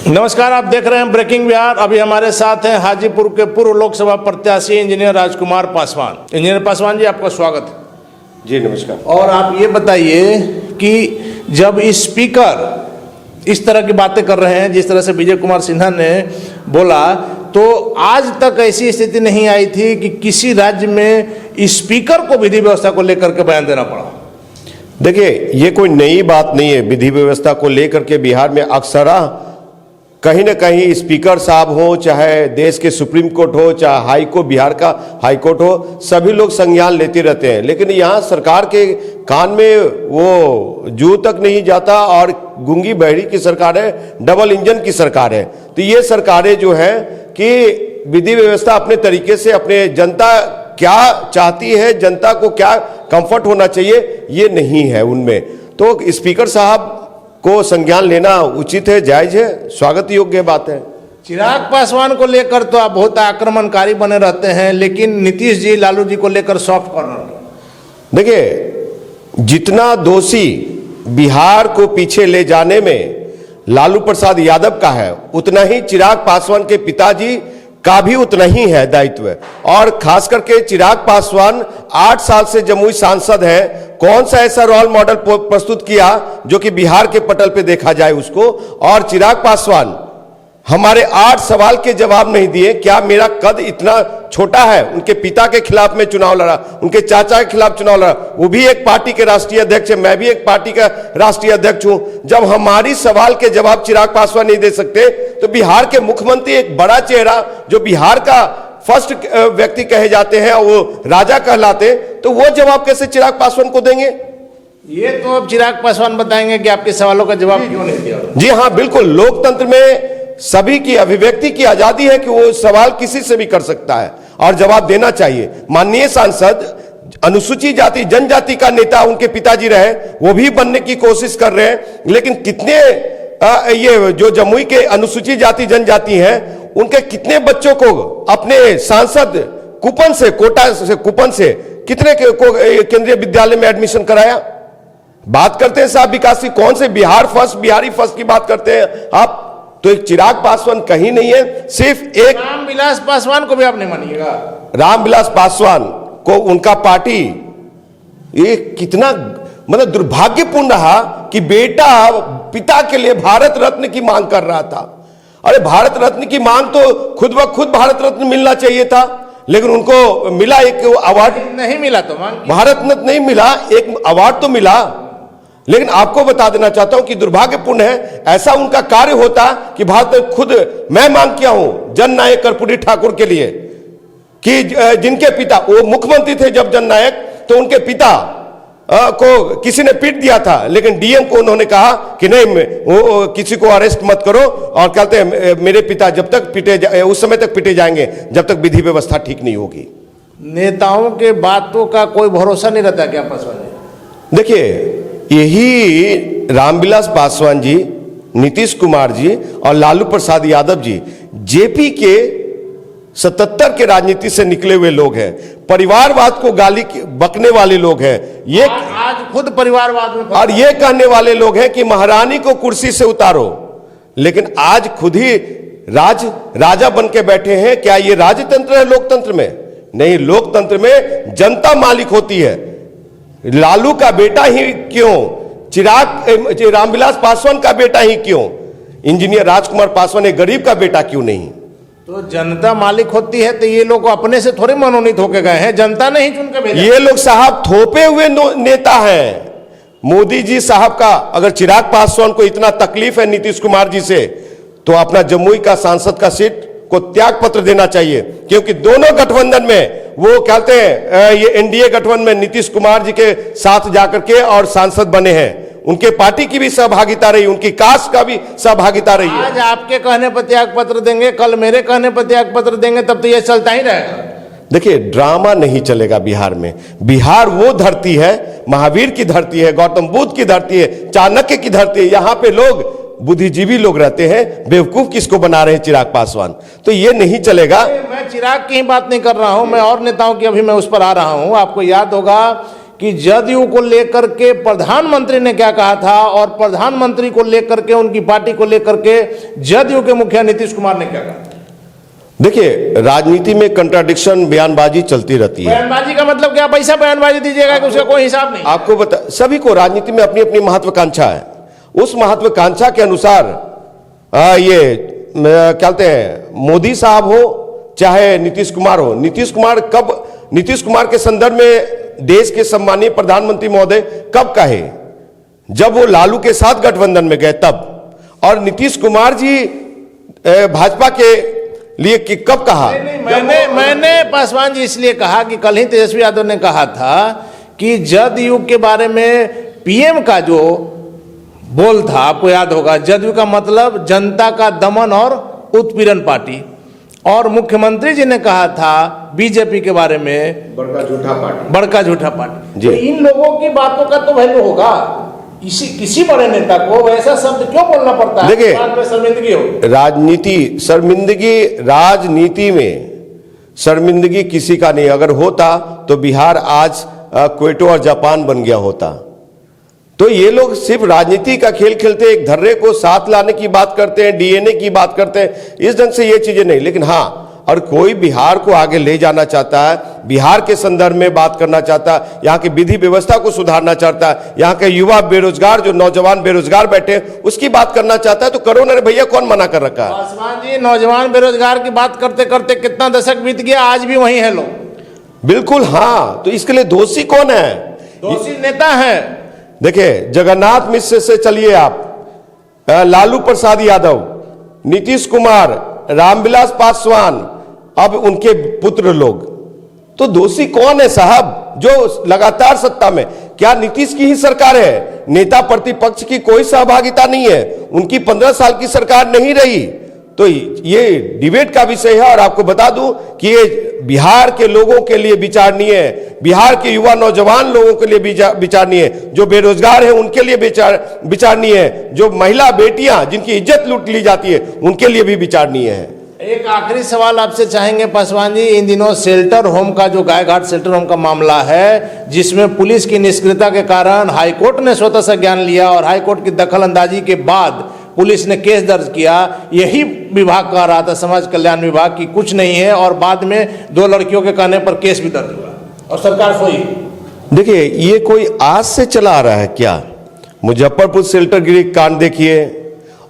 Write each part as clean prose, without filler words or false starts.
नमस्कार, आप देख रहे हैं ब्रेकिंग बिहार। अभी हमारे साथ हैं हाजीपुर के पूर्व लोकसभा प्रत्याशी इंजीनियर राजकुमार पासवान। इंजीनियर पासवान जी, आपका स्वागत है। जी नमस्कार। और आप ये बताइए कि जब स्पीकर इस तरह की बातें कर रहे हैं जिस तरह से विजय कुमार सिन्हा ने बोला, तो आज तक ऐसी स्थिति नहीं आई थी कि किसी राज्य में स्पीकर को विधि व्यवस्था को लेकर के बयान देना पड़ा। देखिए, ये कोई नई बात नहीं है। विधि व्यवस्था को लेकर के बिहार में अक्सर कहीं ना कहीं स्पीकर साहब हो, चाहे देश के सुप्रीम कोर्ट हो, चाहे हाई कोर्ट, बिहार का हाई कोर्ट हो, सभी लोग संज्ञान लेते रहते हैं। लेकिन यहाँ सरकार के कान में वो जू तक नहीं जाता और गूंगी बहरी की सरकार है, डबल इंजन की सरकार है। तो ये सरकारें जो है कि विधि व्यवस्था अपने तरीके से, अपने जनता क्या चाहती है, जनता को क्या कंफर्ट होना चाहिए, ये नहीं है उनमें। तो स्पीकर साहब को संज्ञान लेना उचित है, जायज है, स्वागत योग्य बात है। चिराग पासवान को लेकर तो आप बहुत आक्रमणकारी बने रहते हैं, लेकिन नीतीश जी, लालू जी को लेकर सॉफ्ट कॉर्नर। देखिए, जितना दोषी बिहार को पीछे ले जाने में लालू प्रसाद यादव का है, उतना ही चिराग पासवान के पिताजी का भी उतना ही है दायित्व। और खास करके चिराग पासवान 8 साल से जमुई सांसद है। कौन सा ऐसा रोल मॉडल प्रस्तुत किया जो कि बिहार के पटल पे देखा जाए उसको। और चिराग पासवान हमारे 8 सवाल के जवाब नहीं दिए। क्या मेरा कद इतना छोटा है? उनके पिता के खिलाफ में चुनाव लड़ा, उनके चाचा के खिलाफ चुनाव लड़ा, वो भी एक पार्टी के राष्ट्रीय अध्यक्ष है, मैं भी एक पार्टी का राष्ट्रीय अध्यक्ष हूं। जब हमारी सवाल के जवाब चिराग पासवान नहीं दे सकते, तो बिहार के मुख्यमंत्री, एक बड़ा चेहरा जो बिहार का फर्स्ट व्यक्ति कहे जाते हैं, वो राजा कहलाते, तो वो जवाब कैसे चिराग पासवान को देंगे? ये तो अब चिराग पासवान बताएंगे कि आपके सवालों का जवाब क्यों नहीं दिया। जी हाँ, बिल्कुल। लोकतंत्र में सभी की अभिव्यक्ति की आजादी है कि वो सवाल किसी से भी कर सकता है और जवाब देना चाहिए। माननीय सांसद अनुसूचित जाति जनजाति का नेता उनके पिताजी रहे, वो भी बनने की कोशिश कर रहे हैं। लेकिन कितने ये जो जमुई के अनुसूचित जाति जनजाति हैं, उनके कितने बच्चों को अपने सांसद कूपन से, कोटा से, कूपन से कितने को केंद्रीय विद्यालय में एडमिशन कराया? बात करते हैं साहब विकास की, कौन से बिहार फर्स्ट, बिहारी फर्स्ट की बात करते हैं आप? तो एक चिराग पासवान कहीं नहीं है, सिर्फ एक रामविलास पासवान को भी आप नहीं मानिएगा। रामविलास पासवान को उनका पार्टी, ये कितना मतलब दुर्भाग्यपूर्ण रहा कि बेटा पिता के लिए भारत रत्न की मांग कर रहा था। अरे भारत रत्न की मांग तो खुद ब खुद भारत रत्न मिलना चाहिए था, लेकिन उनको मिला एक अवार्ड नहीं मिला। तो मांग भारत रत्न नहीं मिला, एक अवार्ड तो मिला। लेकिन आपको बता देना चाहता हूं कि दुर्भाग्यपूर्ण है, ऐसा उनका कार्य होता कि भारत खुद, मैं मांग किया हूं जननायक कर्पूरी ठाकुर के लिए कि जिनके पिता, वो मुख्यमंत्री थे जब जननायक, तो उनके पिता को किसी ने पीट दिया था, लेकिन डीएम को उन्होंने कहा कि नहीं, वो किसी को अरेस्ट मत करो, और कहते हैं मेरे पिता जब तक पीटे, उस समय तक पीटे जाएंगे जब तक विधि व्यवस्था ठीक नहीं होगी। नेताओं के बातों का कोई भरोसा नहीं रहता क्या पासवान जी? देखिए, यही रामविलास पासवान जी, नीतीश कुमार जी और लालू प्रसाद यादव जी जेपी के 77 के राजनीति से निकले हुए लोग हैं। परिवारवाद को गाली बकने वाले लोग हैं। ये आज खुद परिवारवाद में, और ये कहने वाले लोग हैं कि महारानी को कुर्सी से उतारो, लेकिन आज खुद ही राजा बन के बैठे हैं। क्या ये राजतंत्र है लोकतंत्र में? नहीं, लोकतंत्र में जनता मालिक होती है। लालू का बेटा ही क्यों, रामविलास पासवान का बेटा ही क्यों, इंजीनियर राजकुमार पासवान एक गरीब का बेटा क्यों नहीं? तो जनता मालिक होती है, तो ये लोग अपने से थोड़े मनोनीत होके गए हैं, जनता ने ही चुन के भेजा। ये लोग साहब थोपे हुए नेता हैं। मोदी जी साहब का अगर चिराग पासवान को इतना तकलीफ है नीतीश कुमार जी से, तो अपना जमुई का सांसद का सीट को त्याग पत्र देना चाहिए, क्योंकि दोनों गठबंधन में, वो कहते हैं ये एनडीए गठबंधन में नीतीश कुमार जी के साथ जाकर के और सांसद बने हैं। उनके पार्टी की भी सहभागिता रही, उनकी कास्ट का भी सहभागिता रही है। आज आपके कहने पर त्याग पत्र देंगे, कल मेरे कहने पर त्याग पत्र देंगे, तब तो ये चलता ही रहेगा। देखिए, ड्रामा नहीं चलेगा बिहार में। बिहार वो धरती है, महावीर की धरती है, गौतम बुद्ध की धरती है, चाणक्य की धरती है। यहाँ पे लोग बुद्धिजीवी लोग रहते हैं। बेवकूफ किसको बना रहे हैं चिराग पासवान? तो ये नहीं चलेगा। मैं चिराग की ही बात नहीं कर रहा हूं, मैं और नेताओं की अभी मैं उस पर आ रहा हूं। आपको याद होगा कि जदयू को लेकर के प्रधानमंत्री ने क्या कहा था और प्रधानमंत्री को लेकर के, उनकी पार्टी को लेकर के जदयू के मुखिया नीतीश कुमार ने क्या कहा? देखिए, राजनीति में कंट्राडिक्शन, बयानबाजी चलती रहती है। बयानबाजी का मतलब क्या? पैसा बयानबाजी दीजिएगा कि उसका कोई हिसाब नहीं? आपको बता, सभी को राजनीति में अपनी अपनी महत्वाकांक्षा है। उस महत्वाकांक्षा के अनुसार ये क्या कहते हैं, मोदी साहब हो चाहे नीतीश कुमार हो, नीतीश कुमार के संदर्भ में देश के सम्मानीय प्रधानमंत्री महोदय कब कहे? जब वो लालू के साथ गठबंधन में गए तब। और नीतीश कुमार जी भाजपा के लिए कि कब कहा? मैंने पासवान जी इसलिए कहा कि कल ही तेजस्वी यादव ने कहा था कि जदयू के बारे में पीएम का जो बोल था, आपको याद होगा, जदयू का मतलब जनता का दमन और उत्पीड़न पार्टी, और मुख्यमंत्री जी ने कहा था बीजेपी के बारे में बड़का झूठा पार्टी। तो इन लोगों की बातों का तो वैल्यू होगा, किसी बड़े नेता को वैसा शब्द क्यों बोलना पड़ता है? देखिए, बाद में शर्मिंदगी हो। राजनीति में शर्मिंदगी किसी का नहीं। अगर होता तो बिहार आज क्वेटो और जापान बन गया होता। तो ये लोग सिर्फ राजनीति का खेल खेलते हैं, एक धर्रे को साथ लाने की बात करते हैं, डीएनए की बात करते हैं, इस ढंग से ये चीजें नहीं। लेकिन हाँ, और कोई बिहार को आगे ले जाना चाहता है, बिहार के संदर्भ में बात करना चाहता है, यहाँ की विधि व्यवस्था को सुधारना चाहता है, यहाँ के युवा बेरोजगार, जो नौजवान बेरोजगार बैठे, उसकी बात करना चाहता है, तो करो ना रे भैया, कौन मना कर रखा है? पासवान जी, नौजवान बेरोजगार की बात करते करते कितना दशक बीत गया, आज भी वही है लोग। बिल्कुल हाँ। तो इसके लिए दोषी कौन है? दोषी नेता है। देखिए, जगन्नाथ मिश्र से चलिए आप, लालू प्रसाद यादव, नीतीश कुमार, रामविलास पासवान, अब उनके पुत्र लोग, तो दोषी कौन है साहब? जो लगातार सत्ता में, क्या नीतीश की ही सरकार है? नेता प्रतिपक्ष की कोई सहभागिता नहीं है, उनकी 15 साल की सरकार नहीं रही। तो ये डिबेट का विषय है। और आपको बता दूं कि ये बिहार के लोगों के लिए विचारणीय है, बिहार के युवा नौजवान लोगों के लिए विचारणीय है, जो बेरोजगार है उनके लिए विचारणीय है, जो महिला बेटियां जिनकी इज्जत लूट ली जाती है उनके लिए भी विचारणीय है। एक आखिरी सवाल आपसे चाहेंगे पासवान जी, इन दिनों शेल्टर होम का, जो गायघाट शेल्टर होम का मामला है, जिसमें पुलिस की निष्क्रियता के कारण हाईकोर्ट ने स्वतः संज्ञान लिया और हाईकोर्ट की दखल अंदाजी के बाद पुलिस ने केस दर्ज किया, यही विभाग कह रहा था, समाज कल्याण विभाग, की कुछ नहीं है, और बाद में 2 लड़कियों के कहने पर केस भी दर्ज हुआ और सरकार सोई। देखिए, ये कोई आज से चला आ रहा है क्या? मुजफ्फरपुर शेल्टर गिरी कांड देखिए,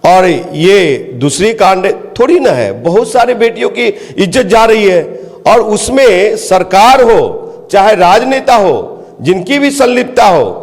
और ये दूसरी कांड थोड़ी ना है। बहुत सारे बेटियों की इज्जत जा रही है, और उसमें सरकार हो चाहे राजनेता हो, जिनकी भी संलिप्तता हो,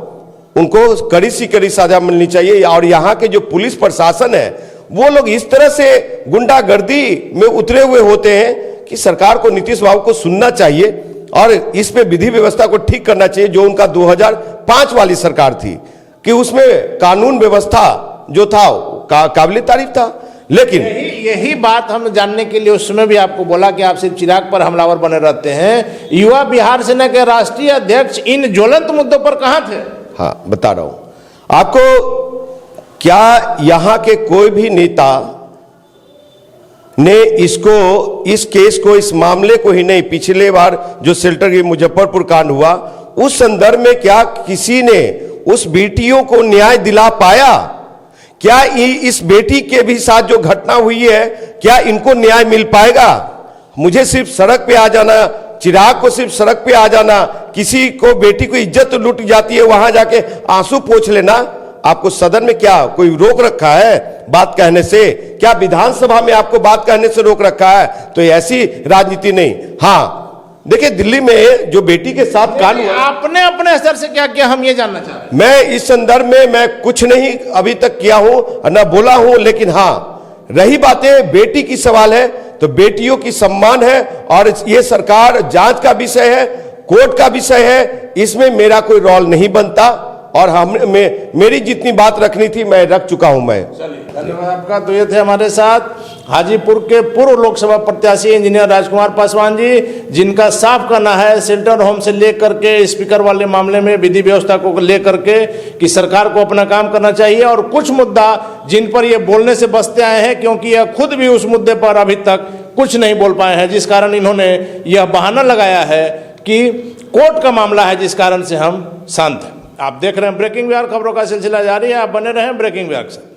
उनको कड़ी सी कड़ी सजा मिलनी चाहिए। और यहाँ के जो पुलिस प्रशासन है, वो लोग इस तरह से गुंडागर्दी में उतरे हुए होते हैं कि सरकार को, नीतीश बाबू को सुनना चाहिए और इस पे विधि व्यवस्था को ठीक करना चाहिए। जो उनका 2005 वाली सरकार थी कि उसमें कानून व्यवस्था जो था काबिल तारीफ था। लेकिन यही बात हम जानने के लिए उस समय भी आपको बोला कि आप सिर्फ चिराग पर हमलावर बने रहते हैं। युवा बिहार सेना के राष्ट्रीय अध्यक्ष इन ज्वलंत मुद्दों पर कहां थे? हाँ, बता रहा हूं आपको। क्या यहां के कोई भी नेता ने इस केस को, इस मामले को ही नहीं, पिछले बार जो शेल्टर की मुजफ्फरपुर कांड हुआ, उस संदर्भ में क्या किसी ने उस बेटियों को न्याय दिला पाया? क्या इस बेटी के भी साथ जो घटना हुई है, क्या इनको न्याय मिल पाएगा? मुझे सिर्फ सड़क पे आ जाना, चिराग को सिर्फ सड़क पे आ जाना, किसी को बेटी को इज्जत लूट जाती है वहां जाके आंसू पोंछ लेना, आपको सदन में क्या कोई रोक रखा है बात कहने से? क्या विधानसभा में आपको बात कहने से रोक रखा है? तो ऐसी राजनीति नहीं। हाँ, देखिए, दिल्ली में जो बेटी के साथ कांड हुआ, आपने अपने स्तर से क्या किया, हम ये जानना चाह रहे हैं। मैं इस संदर्भ में मैं कुछ नहीं अभी तक किया हूं, न बोला हूं। लेकिन हाँ, रही बातें बेटी की सवाल है, तो बेटियों की सम्मान है, और ये सरकार जांच का विषय है, कोर्ट का विषय है, इसमें मेरा कोई रोल नहीं बनता। और मेरी जितनी बात रखनी थी मैं रख चुका हूं। मैं चलिए, धन्यवाद आपका। तो ये थे हमारे साथ हाजीपुर के पूर्व लोकसभा प्रत्याशी इंजीनियर राजकुमार पासवान जी, जिनका साफ कहना है शेल्टर होम से लेकर के स्पीकर वाले मामले में विधि व्यवस्था को लेकर के कि सरकार को अपना काम करना चाहिए, और कुछ मुद्दा जिन पर ये बोलने से बचते आए हैं, क्योंकि यह खुद भी उस मुद्दे पर अभी तक कुछ नहीं बोल पाए हैं, जिस कारण इन्होंने यह बहाना लगाया है कि कोर्ट का मामला है जिस कारण से हम शांत हैं। आप देख रहे हैं ब्रेकिंग बिहार, खबरों का सिलसिला जारी है, आप बने रहें ब्रेकिंग बिहार के साथ।